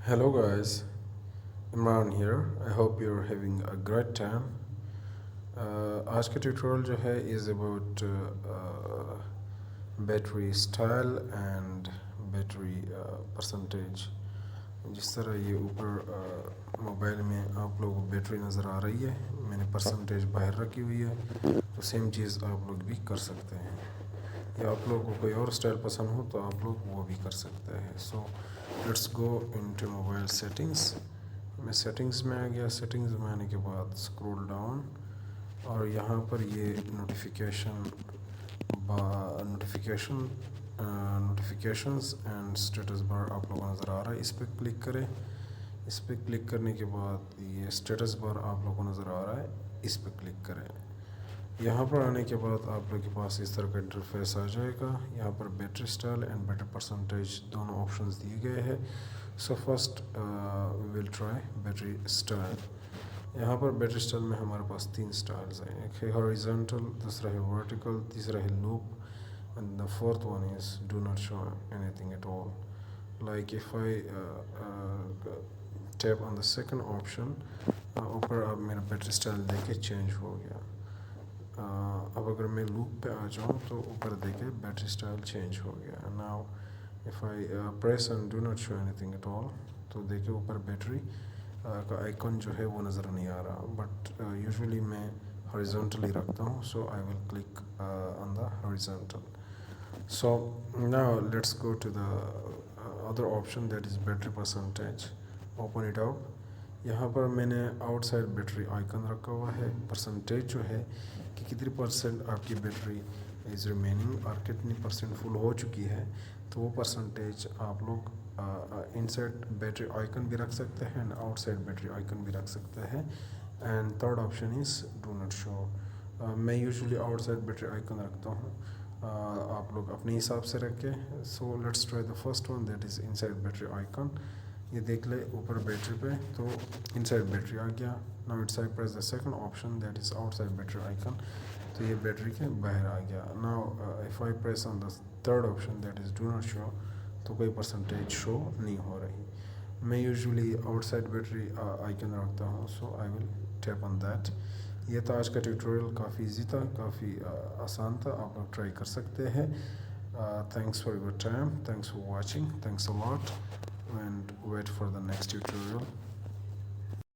Hello guys, Imran here. I hope you're having a great time. आज का tutorial जो है is about battery style and battery percentage. जिस तरह ये ऊपर मोबाइल में आप लोगों को बैटरी नज़र आ रही है, मैंने परसेंटेज बाहर रखी हुई है, तो सेम चीज़ आप लोग भी कर सकते हैं। या आप लोगों को कोई और स्टाइल पसंद हो तो आप लोग वो भी कर सकते हैं। So let's go into mobile settings. मैं सेटिंग्स में आ गया। सेटिंग्स में आने के बाद स्क्रॉल डाउन और यहाँ पर ये नोटिफिकेशंस एंड स्टेटस बार आप लोगों को नज़र आ रहा है। इस पर क्लिक करें। इस पर क्लिक करने के बाद ये स्टेटस बार आप लोगों को नज़र आ रहा है, इस पर क्लिक करें। यहाँ पर आने के बाद आप लोग के पास इस तरह का इंटरफेस आ जाएगा। यहाँ पर battery style and battery percentage दोनों ऑप्शंस दिए गए हैं। So first we will try battery style. यहाँ पर बैटरी स्टाइल में हमारे पास 3 स्टाइल्स हैं। एक है हॉरिजॉन्टल, दूसरा है वर्टिकल, तीसरा है loop and the fourth one is do not show anything at all. Like if I tap on the second option, ऊपर अब मेरा बैटरी स्टाइल देखे चेंज हो गया। अब अगर मैं लूप पे आ जाऊँ तो ऊपर देखे बैटरी स्टाइल चेंज हो गया। Now if I press and do not show anything at all, तो देखे ऊपर बैटरी का आइकन जो है वो नज़र नहीं आ रहा। बट यूजुअली मैं हॉरिजॉन्टली रखता हूँ, so I will click on the horizontal. So now let's go to the other option, that is battery percentage. Open it up. यहाँ पर मैंने आउटसाइड बैटरी आइकन रखा हुआ है। परसेंटेज जो है कि कितनी परसेंट आपकी बैटरी इज़ रिमेनिंग और कितनी परसेंट फुल हो चुकी है, तो वो परसेंटेज आप लोग इनसाइड बैटरी आइकन भी रख सकते हैं एंड आउटसाइड बैटरी आइकन भी रख सकते हैं। And third option is do not show. मैं यूजुअली आउटसाइड बैटरी आइकन रखता हूँ, आप लोग अपने हिसाब से रखें। So let's try the first one, that is inside battery icon. ये देख ले ऊपर बैटरी पे, तो इनसाइड बैटरी आ गया। Now it's I press the second option, that is outside battery icon, तो ये बैटरी के बाहर आ गया। Now if I press on the third option, that is do not show, तो कोई परसेंटेज शो नहीं हो रही। मैं यूजुअली आउटसाइड बैटरी आइकन रखता हूँ, so I will tap on that. ये था आज का ट्यूटोरियल। काफ़ी इजी था, काफ़ी आसान था, आप लोग ट्राई कर सकते हैं। Thanks for your time, thanks for watching, thanks a lot, and wait for the next tutorial.